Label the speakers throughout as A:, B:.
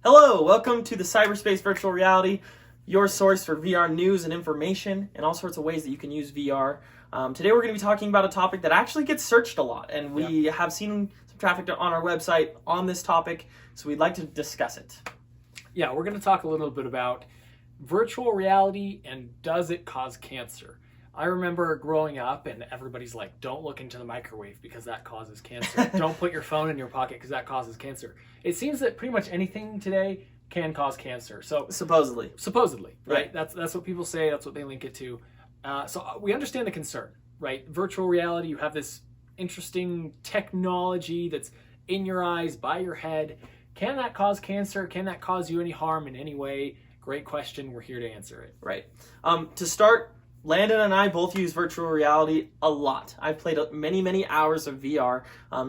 A: Hello, welcome to the Cyberspace Virtual Reality, your source for VR news and information and all sorts of ways that you can use VR. Today we're going to be talking about a topic that actually gets searched a lot, and we have seen some traffic on our website on this topic, so we'd like to discuss it.
B: Yeah, we're going to talk a little bit about virtual reality and does it cause cancer? I remember growing up and everybody's like, don't look into the microwave because that causes cancer. Don't put your phone in your pocket because that causes cancer. It seems that pretty much anything today can cause cancer. So
A: Supposedly,
B: right? That's what people say. That's what they link it to. So we understand the concern, right? Virtual reality, you have this interesting technology that's in your eyes, by your head. Can that cause cancer? Can that cause you any harm in any way? Great question. We're here to answer it.
A: Right. To start, Landon and I both use virtual reality a lot. I've played many hours of VR,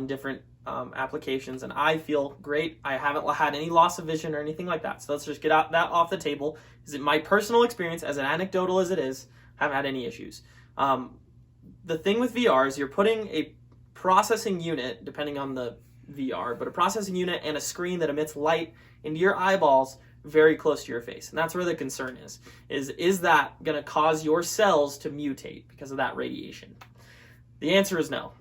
A: different applications, and I feel great. I haven't had any loss of vision or anything like that. So let's just get that off the table. Is it my personal experience, as anecdotal as it is, haven't had any issues. The thing with VR is you're putting a processing unit, depending on the VR, but a processing unit and a screen that emits light into your eyeballs very close to your face. And that's where the concern is that going to cause your cells to mutate because of that radiation? The answer is no.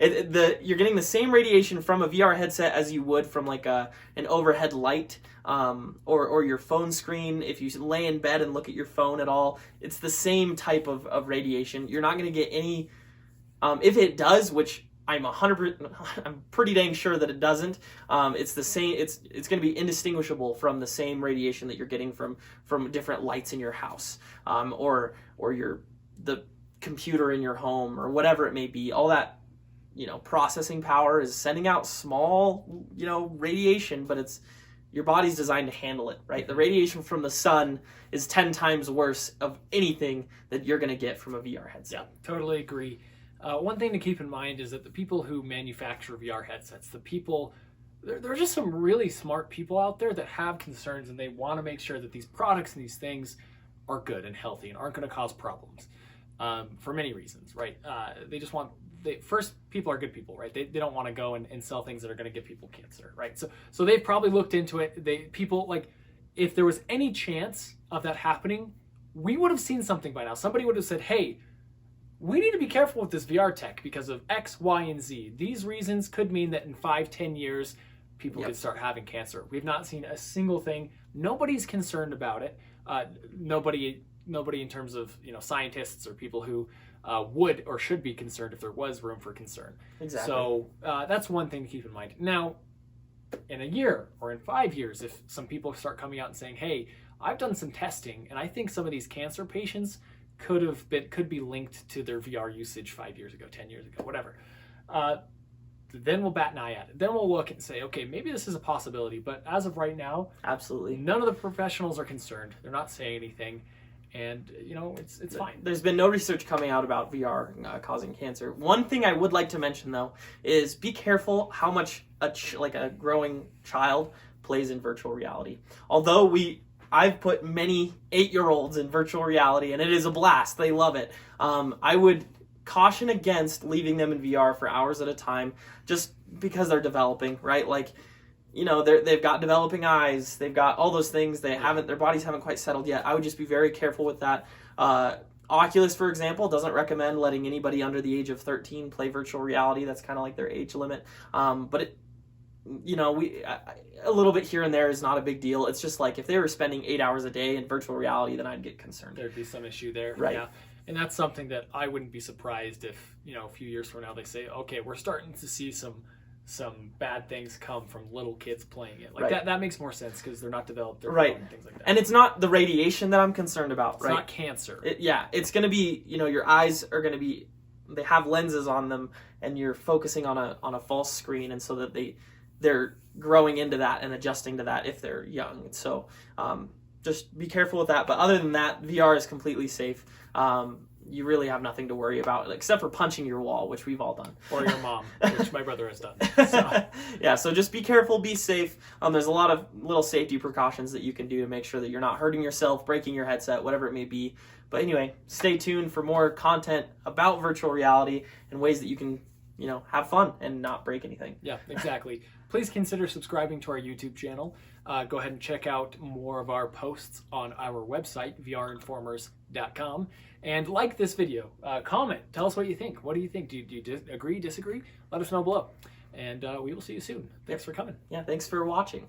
A: You're getting the same radiation from a VR headset as you would from like an overhead light or your phone screen. If you lay in bed and look at your phone at all, it's the same type of radiation. You're not going to get any, if it does, which I'm pretty dang sure that it doesn't. It's the same. It's going to be indistinguishable from the same radiation that you're getting from different lights in your house, or the computer in your home, or whatever it may be. All that, processing power is sending out small, radiation, but your body's designed to handle it, right? The radiation from the sun is 10 times worse of anything that you're going to get from a VR headset.
B: Yeah, totally agree. One thing to keep in mind is that the people who manufacture VR headsets, there are just some really smart people out there that have concerns and they want to make sure that these products and these things are good and healthy and aren't going to cause problems for many reasons, right? First, people are good people, right? They don't want to go and sell things that are going to give people cancer, right? So they've probably looked into it. If there was any chance of that happening, we would have seen something by now. Somebody would have said, hey, we need to be careful with this VR tech because of X, Y, and Z. These reasons could mean that in 5-10 years, people could start having cancer. We've not seen a single thing. Nobody's concerned about it. Nobody in terms of scientists or people who would or should be concerned if there was room for concern.
A: Exactly.
B: So that's one thing to keep in mind. Now, in a year or in 5 years, if some people start coming out and saying, "Hey, I've done some testing, and I think some of these cancer patients could be linked to their VR usage 5 years ago, 10 years ago, whatever." Then we'll bat an eye at it. Then we'll look and say, okay, maybe this is a possibility. But as of right now,
A: absolutely,
B: none of the professionals are concerned. They're not saying anything, and it's fine.
A: There's been no research coming out about VR causing cancer. One thing I would like to mention though is be careful how much a growing child plays in virtual reality. Although I've put many 8-year-olds in virtual reality, and it is a blast. They love it. I would caution against leaving them in VR for hours at a time, just because they're developing, right? They've got developing eyes. They've got all those things. Their bodies haven't quite settled yet. I would just be very careful with that. Oculus, for example, doesn't recommend letting anybody under the age of 13 play virtual reality. That's kind of like their age limit. But a little bit here and there is not a big deal. It's just like if they were spending 8 hours a day in virtual reality, then I'd get concerned.
B: There'd be some issue there.
A: Right.
B: Yeah. And that's something that I wouldn't be surprised if, a few years from now they say, okay, we're starting to see some bad things come from little kids playing it. That makes more sense because they're not developed. They're
A: right.
B: And things like that.
A: And it's not the radiation that I'm concerned about,
B: it's
A: right?
B: Not cancer.
A: It's going to be, your eyes are going to be, they have lenses on them and you're focusing on a false screen, and so that they're growing into that and adjusting to that if they're young. So just be careful with that. But other than that, VR is completely safe. You really have nothing to worry about except for punching your wall, which we've all done.
B: Or your mom, which my brother has done. So.
A: So just be careful, be safe. There's a lot of little safety precautions that you can do to make sure that you're not hurting yourself, breaking your headset, whatever it may be. But anyway, stay tuned for more content about virtual reality and ways that you can have fun and not break anything.
B: Yeah, exactly. please consider subscribing to our YouTube channel. Go ahead and check out more of our posts on our website, vrinformers.com. And like this video. Comment. Tell us what you think. What do you think? Do you agree, disagree? Let us know below. And we will see you soon. Thanks for coming.
A: Yeah, thanks for watching.